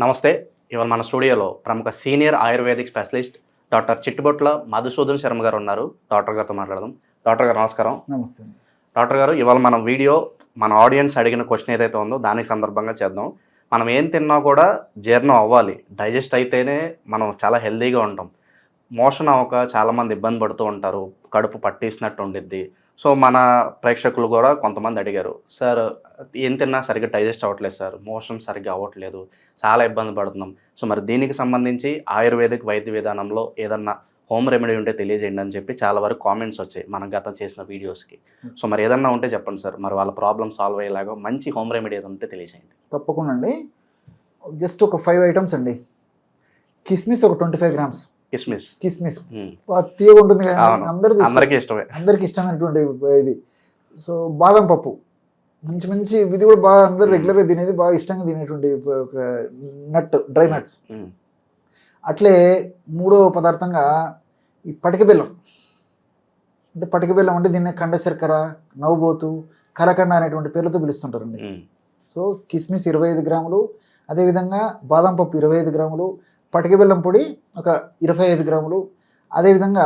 నమస్తే. ఇవాళ మన స్టూడియోలో ప్రముఖ senior ayurvedic specialist doctor Chittubotla Madhusudan Sharma గారు ఉన్నారు. డాక్టర్ గారితో మాట్లాడదాం. డాక్టర్ గారు నమస్కారం. నమస్తే. డాక్టర్ గారు, ఇవాళ మనం వీడియో మన ఆడియన్స్ అడిగిన క్వశ్చన్ ఏదైతే ఉందో దానికి సందర్భంగా చేద్దాం. మనం ఏం తిన్నా కూడా జీర్ణం అవ్వాలి, డైజెస్ట్ అయితేనే మనం చాలా హెల్తీగా ఉంటాం. మోషన్ అవ్వక చాలామంది ఇబ్బంది పడుతూ ఉంటారు, కడుపు పట్టేసినట్టు ఉండిద్ది. సో మన ప్రేక్షకులు కూడా కొంతమంది అడిగారు, సార్ ఏం తిన్నా సరిగ్గా డైజెస్ట్ అవ్వట్లేదు సార్, మోషన్ సరిగ్గా అవ్వట్లేదు, చాలా ఇబ్బంది పడుతున్నాం. సో మరి దీనికి సంబంధించి ఆయుర్వేదిక్ వైద్య విధానంలో ఏదన్నా హోమ్ రెమెడీ ఉంటే తెలియజేయండి అని చెప్పి చాలా వరకు కామెంట్స్ వచ్చాయి మనం గతం చేసిన వీడియోస్కి. సో మరి ఏదన్నా ఉంటే చెప్పండి సార్, మరి వాళ్ళ ప్రాబ్లమ్ సాల్వ్ అయ్యేలాగా మంచి హోమ్ రెమెడీ ఏదో ఉంటే తెలియజేయండి. తప్పకుండా అండి. జస్ట్ ఒక 5 ఐటమ్స్ అండి. కిస్మిస్ ఒక 25 గ్రామ్స్. కిస్మిస్ తీయగా ఉంటుంది కదా, అందరికీ ఇష్టమే, అందరికి ఇష్టమైనటువంటి ఇది. సో బాదం పప్పు మంచి మంచి, ఇది కూడా బాగా అందరు రెగ్యులర్గా తినేది, బాగా ఇష్టంగా తినేటువంటి ఒక నట్, డ్రై నట్స్. అట్లే మూడో పదార్థంగా ఈ పటిక బెల్లం. అంటే పటిక బెల్లం అంటే దీన్ని కండ శర్కర, నవ్వుబోతు, కలకండ అనేటువంటి పేర్లతో పిలుస్తుంటారండి. సో కిస్మిస్ 25 గ్రాములు, అదేవిధంగా బాదం పప్పు 25 గ్రాములు, పటిక బెల్లం పొడి ఒక 25 గ్రాములు, అదేవిధంగా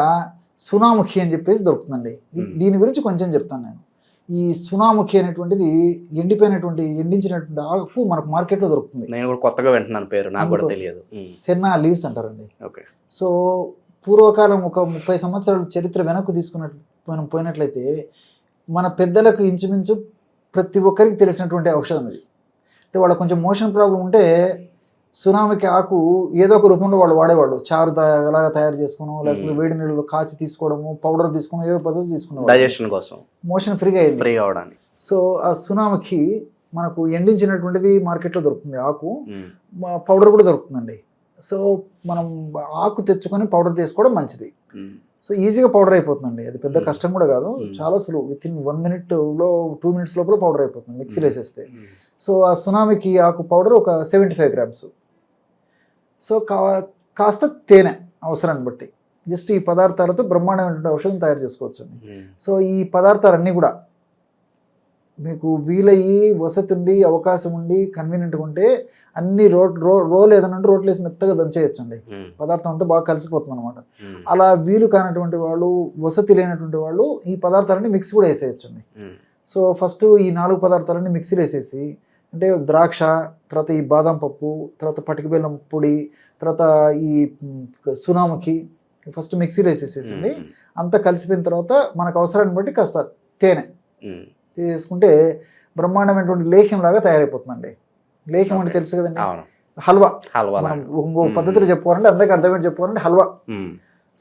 సునాముఖి అని చెప్పేసి దొరుకుతుందండి. దీని గురించి కొంచెం చెప్తాను నేను. ఈ సునాముఖి అనేటువంటిది ఎండించినటువంటి ఆకు మనకు మార్కెట్లో దొరుకుతుంది. నేను కూడా కొత్తగా వింటున్నాను పేరు, నాకు కూడా తెలియదు. సెన్నా లీవ్స్ అంటారండి. ఓకే. సో పూర్వకాలం ఒక 30 సంవత్సరాల చరిత్ర వెనక్కు తీసుకున్నట్టు మనం పోయినట్లయితే మన పెద్దలకు ఇంచుమించు ప్రతి ఒక్కరికి తెలిసినటువంటి ఔషధం ఇది. అంటే వాళ్ళకి కొంచెం మోషన్ ప్రాబ్లం ఉంటే సునామికి ఆకు ఏదో ఒక రూపంలో వాళ్ళు వాడేవాళ్ళు. చారు అలాగా తయారు చేసుకోవడం, లేకపోతే వేడి నీళ్ళు కాచి తీసుకోవడము, పౌడర్ తీసుకోవడం, ఏదో పద్ధతి తీసుకునేవాళ్ళు డైజెషన్ కోసం, మోషన్ ఫ్రీ అవడానికి. సో ఆ సునామికి మనకు ఎండించినటువంటిది మార్కెట్లో దొరుకుతుంది. ఆకు పౌడర్ కూడా దొరుకుతుందండి. సో మనం ఆకు తెచ్చుకొని పౌడర్ చేసుకోవడం మంచిది. సో ఈజీగా పౌడర్ అయిపోతుందండి. అది పెద్ద కష్టం కూడా కాదు, చాలా సులువు. వితిన్ 1 minute 2 minutes లోపల పౌడర్ అయిపోతుంది మిక్సీలో వేసేస్తే. సో ఆ సునామికి ఆకు పౌడర్ ఒక 75 గ్రామ్స్. సో కాస్త తేనె అవసరాన్ని బట్టి జస్ట్ ఈ పదార్థాలతో బ్రహ్మాండమైనటువంటి ఔషధం తయారు చేసుకోవచ్చు అండి. సో ఈ పదార్థాలన్నీ కూడా మీకు వీలయ్యి వసతి ఉండి అవకాశం ఉండి కన్వీనియంట్గా ఉంటే అన్ని రోల్ ఏదైనా రోట్లు వేసి మెత్తగా దంచేయచ్చు అండి. పదార్థం అంతా బాగా కలిసిపోతుంది అనమాట. అలా వీలు కానటువంటి వాళ్ళు, వసతి లేనటువంటి వాళ్ళు ఈ పదార్థాలన్నీ మిక్సీ కూడా వేసేయచ్చు అండి. సో ఫస్ట్ ఈ 4 పదార్థాలన్నీ మిక్సీలో వేసేసి, అంటే ద్రాక్ష, తర్వాత ఈ బాదం పప్పు, తర్వాత పటిక బెల్లం పొడి, తర్వాత ఈ సునాముఖి ఫస్ట్ మిక్సీలో వేసేసేసండి. అంతా కలిసిపోయిన తర్వాత మనకు అవసరాన్ని బట్టి కాస్త తేనె తీసుకుంటే బ్రహ్మాండమైనటువంటి లేహ్యం లాగా తయారైపోతుందండి. లేహ్యం అంటే తెలుసు కదండి, హల్వా. మనం ఇంకో పద్ధతిలో చెప్పుకోవాలంటే, అందరికీ అర్థమేంటి చెప్పుకోవాలంటే హల్వా.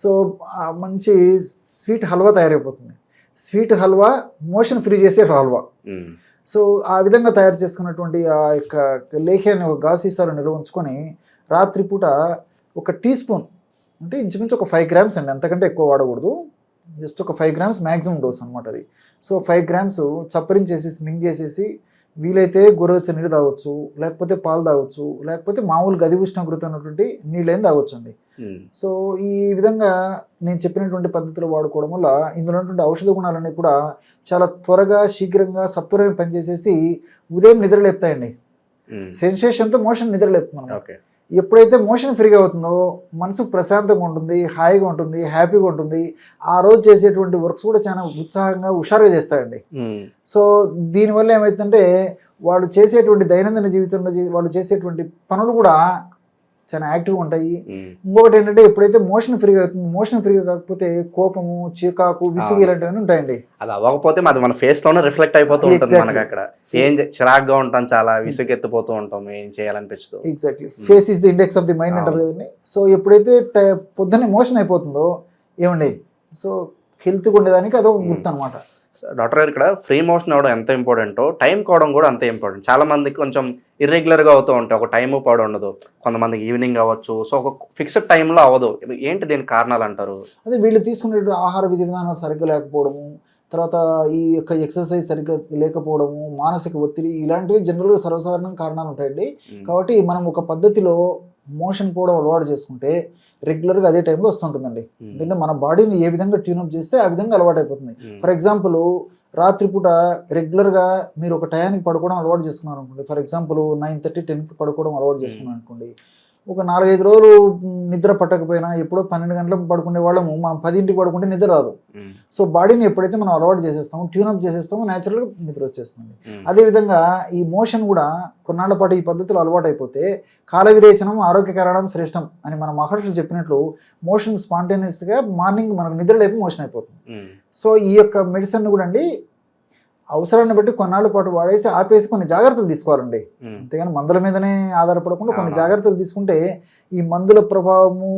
సో మంచి స్వీట్ హల్వా తయారైపోతుంది. స్వీట్ హల్వా మోషన్ ఫ్రీ చేసే హల్వా. సో ఆ విధంగా తయారు చేసుకున్నటువంటి ఆ యొక్క లేహ్యాన్ని ఒక గాజు సీసాలో నిల్వ ఉంచుకొని రాత్రిపూట ఒక టీ స్పూన్, అంటే ఇంచుమించు ఒక 5 గ్రామ్స్ అండి, అంతకంటే ఎక్కువ వాడకూడదు. జస్ట్ ఒక 5 గ్రామ్స్ మ్యాక్సిమం డోస్ అనమాట అది. సో 5 గ్రామ్స్ చప్పరించేసేసి మింగేసేసి వీలైతే గోరువెచ్చని నీళ్ళు తాగొచ్చు, లేకపోతే పాలు తాగొచ్చు, లేకపోతే మామూలు గది ఉష్ణోగ్రత ఉన్నటువంటి నీళ్ళైనా తాగొచ్చు అండి. సో ఈ విధంగా నేను చెప్పినటువంటి పద్ధతిలో వాడుకోవడం వల్ల ఇందులో ఉన్నటువంటి ఔషధ గుణాలన్నీ కూడా చాలా త్వరగా, శీఘ్రంగా, సత్వరమే పనిచేసేసి ఉదయం నిద్రలేపుతాయండి. సెన్సేషన్తో మోషన్ నిద్రలేపుతున్నాను. ఎప్పుడైతే మోషన్ ఫ్రీగా అవుతుందో మనసు ప్రశాంతంగా ఉంటుంది, హాయిగా ఉంటుంది, హ్యాపీగా ఉంటుంది. ఆ రోజు చేసేటువంటి వర్క్స్ కూడా చాలా ఉత్సాహంగా, హుషారుగా చేస్తారండి. సో దీనివల్ల ఏమవుతుందంటే వాళ్ళు చేసేటువంటి దైనందిన జీవితంలో వాళ్ళు చేసేటువంటి పనులు కూడా చాలా యాక్టివ్గా ఉంటాయి. ఇంకొకటి ఏంటంటే ఎప్పుడైతే మోషన్ ఫ్రీగా అవుతుంది, మోషన్ ఫ్రీగా కాకపోతే కోపము, చికాకు, విసుగు ఇలాంటివన్నీ ఉంటాయండి. అది అవ్వకపోతే మన ఫేస్ లోనే రిఫ్లెక్ట్ అయిపోతూ ఉంటుంది. మనకి అక్కడ ఏం చిరాగ్గా ఉంటాం, చాలా విసుగెత్తిపోతూ ఉంటాం, ఏం చేయాలనిపిస్తుంది. Exactly, face is the index of the mind అంటారు కదండి. సో ఎప్పుడైతే పొద్దున్నే మోషన్ అయిపోతుందో ఏమండి, సో హెల్త్గా ఉండేదానికి అదొక గుర్తు అనమాట. డాక్టర్ గారు, ఇక్కడ ఫ్రీ మోషన్ అవ్వడం ఎంత ఇంపార్టెంటో టైం కావడం కూడా అంతే ఇంపార్టెంట్. చాలా మందికి కొంచెం ఇర్రెగ్యులర్గా అవుతూ ఉంటాయి, ఒక టైము పౌడ ఉండదు. కొంతమందికి ఈవినింగ్ అవ్వచ్చు, సో ఒక ఫిక్స్డ్ టైంలో అవ్వదు. ఏంటి దీనికి కారణాలు అంటారు? అదే వీళ్ళు తీసుకునే ఆహార విధి విధానం సరిగ్గా లేకపోవడము, తర్వాత ఈ యొక్క ఎక్సర్సైజ్ సరిగ్గా లేకపోవడము, మానసిక ఒత్తిడి, ఇలాంటివి జనరల్గా సర్వసాధారణ కారణాలు ఉంటాయండి. కాబట్టి మనం ఒక పద్ధతిలో మోషన్ పోవడం అలవాటు చేసుకుంటే రెగ్యులర్గా అదే టైంలో వస్తుంటుందండి. ఎందుకంటే మన బాడీని ఏ విధంగా ట్యూనప్ చేస్తే ఆ విధంగా అలవాటు అయిపోతుంది. ఫర్ ఎగ్జాంపుల్ రాత్రిపూట రెగ్యులర్గా మీరు ఒక టయానికి పడుకోవడం అలవాటు చేసుకున్నారు అనుకోండి. ఫర్ ఎగ్జాంపుల్ 9:30, 10కి పడుకోవడం అలవాటు చేసుకున్నాను అనుకోండి. ఒక 4-5 రోజులు నిద్ర పట్టకపోయినా ఎప్పుడో 12 గంటలకు పడుకునే వాళ్ళము మనం 10ంటికి పడుకుంటే నిద్ర రాదు. సో బాడీని ఎప్పుడైతే మనం అలవాటు చేసేస్తామో, ట్యూనప్ చేసేస్తామో న్యాచురల్గా నిద్ర వచ్చేస్తుంది. అదేవిధంగా ఈ మోషన్ కూడా కొన్నాళ్ల పాటు ఈ పద్ధతిలో అలవాటు అయిపోతే కాల విరేచనం ఆరోగ్యకరణం శ్రేష్టం అని మన మహర్షులు చెప్పినట్లు మోషన్ స్పాంటేనియస్గా మార్నింగ్ మనకు నిద్ర లేపి మోషన్ అయిపోతుంది. సో ఈ యొక్క మెడిసిన్ కూడా అండి అవసరాన్ని బట్టి కొన్నాళ్ళ పాటు వాడేసి ఆపేసి కొన్ని జాగ్రత్తలు తీసుకోవాలండి. అంతేగాని మందుల మీదనే ఆధారపడకుండా కొన్ని జాగ్రత్తలు తీసుకుంటే ఈ మందుల ప్రభావము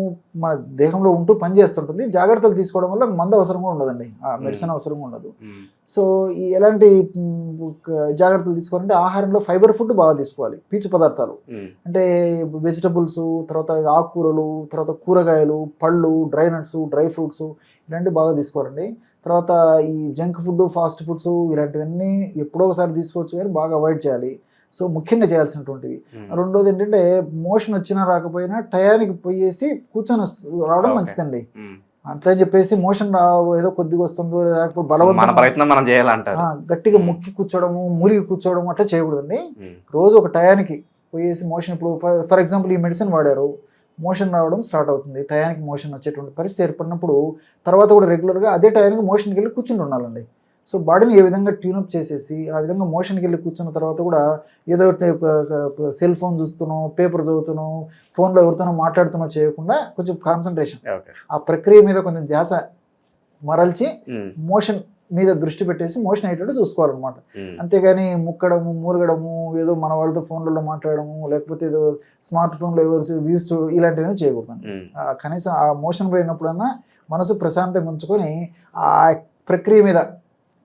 మన దేహంలో ఉంటూ పనిచేస్తుంటుంది. జాగ్రత్తలు తీసుకోవడం వల్ల మందు అవసరం కూడా ఉండదండి, ఆ మెడిసిన్ అవసరం ఉండదు. సో ఈ ఎలాంటి జాగ్రత్తలు తీసుకోవాలంటే ఆహారంలో ఫైబర్ ఫుడ్ బాగా తీసుకోవాలి. పీచు పదార్థాలు అంటే వెజిటబుల్స్, తర్వాత ఆకుకూరలు, తర్వాత కూరగాయలు, పళ్ళు, డ్రై నట్స్, డ్రై ఫ్రూట్స్ ఇలాంటివి బాగా తీసుకోవాలండి. తర్వాత ఈ జంక్ ఫుడ్, ఫాస్ట్ ఫుడ్స్ ఇలాంటివన్నీ ఎప్పుడో ఒకసారి తీసుకోవచ్చు కానీ బాగా అవాయిడ్ చేయాలి. సో ముఖ్యంగా చేయాల్సినటువంటివి. రెండోది ఏంటంటే మోషన్ వచ్చినా రాకపోయినా టయానికి పోయేసి కూర్చొని రావడం మంచిదండి. అంతే చెప్పేసి మోషన్ ఏదో కొద్దిగా వస్తుందో లేకపోతే బలవంతం గట్టిగా ముక్కి కూర్చోవడము, మురిగి కూర్చోవడం అట్లా చేయకూడదండి. రోజు ఒక టయానికి పోయేసి మోషన్, ఇప్పుడు ఫర్ ఎగ్జాంపుల్ ఈ మెడిసిన్ వాడారు, మోషన్ రావడం స్టార్ట్ అవుతుంది, టయానికి మోషన్ వచ్చేటువంటి పరిస్థితి ఏర్పడినప్పుడు తర్వాత కూడా రెగ్యులర్గా అదే టయానికి మోషన్కి వెళ్ళి కూర్చుని ఉండాలండి. సో బాడీని ఏ విధంగా ట్యూనప్ చేసేసి ఆ విధంగా మోషన్కి వెళ్ళి కూర్చున్న తర్వాత కూడా ఏదో సెల్ ఫోన్ చూస్తున్నాం, పేపర్ చదువుతున్నాం, ఫోన్లో ఎవరితోనో మాట్లాడుతున్నా చేయకుండా కొంచెం కాన్సన్ట్రేషన్ ఆ ప్రక్రియ మీద కొంచెం ధ్యాస మరల్చి మోషన్ మీద దృష్టి పెట్టేసి మోషన్ అయ్యేటట్టు చూసుకోవాలన్నమాట. అంతేగాని ముక్కడము, మూరగడము, ఏదో మన వాళ్ళతో ఫోన్లలో మాట్లాడము, లేకపోతే ఏదో స్మార్ట్ ఫోన్లో ఎవరు వ్యూస్ ఇలాంటివన్నీ చేయకూడదు. కనీసం ఆ మోషన్ పోయినప్పుడన్నా మనసు ప్రశాంతంగా ఉంచుకొని ఆ ప్రక్రియ మీద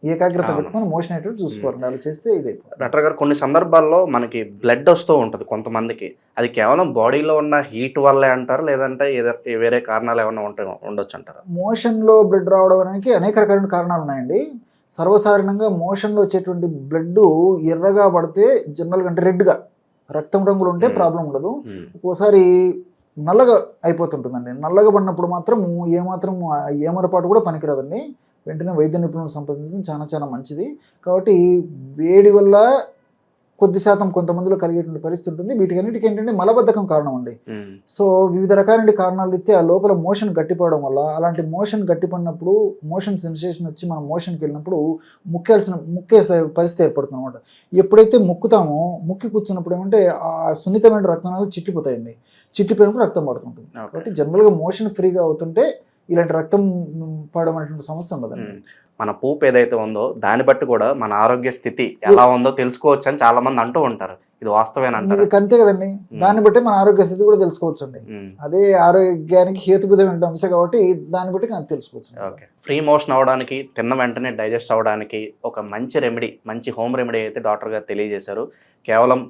ఏకాగ్రత పెట్టుకొని మోషన్ అయ్యేటట్టు చూసుకోవాలి. అలా చేస్తే ఇదే. డాక్టర్ గారు, కొన్ని సందర్భాల్లో మనకి బ్లడ్ వస్తూ ఉంటుంది కొంతమందికి, అది కేవలం బాడీలో ఉన్న హీట్ వల్లే అంటారు, లేదంటే వేరే కారణాలు ఏమైనా ఉండొచ్చు అంటారు? మోషన్లో బ్లడ్ రావడం అనేది అనేక రకాల కారణాలు ఉన్నాయండి. సర్వసాధారణంగా మోషన్లో వచ్చేటువంటి బ్లడ్ ఎర్రగా పడితే జనరల్గా అంటే రెడ్గా రక్తం రంగులు ఉంటే ప్రాబ్లం ఉండదు. ఒక్కోసారి నల్లగా అయిపోతుంటుందండి. నల్లగా పడినప్పుడు మాత్రం ఏమాత్రం ఏమరపాటు కూడా పనికిరాదండి. వెంటనే వైద్య నిపుణులను సంప్రదించడం చాలా చాలా మంచిది. కాబట్టి వేడి వల్ల కొద్ది శాతం కొంతమందిలో కలిగేటువంటి పరిస్థితి ఉంటుంది. వీటికన్నిటికీ ఏంటంటే మలబద్ధకం కారణం అండి. సో వివిధ రకాల కారణాలు ఇస్తే ఆ లోపల మోషన్ గట్టిపడడం వల్ల, అలాంటి మోషన్ గట్టిపడినప్పుడు మోషన్ సెన్సేషన్ వచ్చి మనం మోషన్కి వెళ్ళినప్పుడు ముక్కే పరిస్థితి ఏర్పడుతుంది అనమాట. ఎప్పుడైతే ముక్కుతామో ముక్కి కూర్చున్నప్పుడు ఏమంటే ఆ సున్నితమైన రక్తనాళాలు చిట్లిపోతాయండి. చిట్లిపోయినప్పుడు రక్తం పడుతుంటుంది. కాబట్టి జనరల్గా మోషన్ ఫ్రీగా అవుతుంటే ఇలాంటి రక్తం పడడం అనేటువంటి సమస్య ఉండదండి. మన పూపు ఏదైతే ఉందో దాన్ని బట్టి కూడా మన ఆరోగ్య స్థితి ఎలా ఉందో తెలుసుకోవచ్చు అని చాలా మంది అంటూ ఉంటారు. ఇది వాస్తవేనా? అంతే కదండి, దాన్ని బట్టి మన ఆరోగ్య స్థితి కూడా తెలుసుకోవచ్చు అండి. అదే ఆరోగ్యానికి హేతుబద్ధమైన అంశం కాబట్టి దాన్ని బట్టి తెలుసుకోవచ్చు. ఓకే, ఫ్రీ మోషన్ అవడానికి, తిన్న వెంటనే డైజెస్ట్ అవడానికి ఒక మంచి రెమెడీ, మంచి హోమ్ రెమెడీ అయితే డాక్టర్ గారు తెలియజేశారు. కేవలం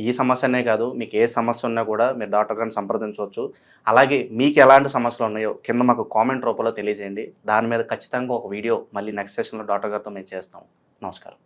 ఈ సమస్యనే కాదు, మీకు ఏ సమస్య ఉన్నా కూడా మీరు డాక్టర్ గారిని సంప్రదించవచ్చు. అలాగే మీకు ఎలాంటి సమస్యలు ఉన్నాయో కింద మాకు కామెంట్ రూపంలో తెలియజేయండి. దాని మీద ఖచ్చితంగా ఒక వీడియో మళ్ళీ నెక్స్ట్ సెషన్లో డాక్టర్ గారితో మేము చేస్తాం. నమస్కారం.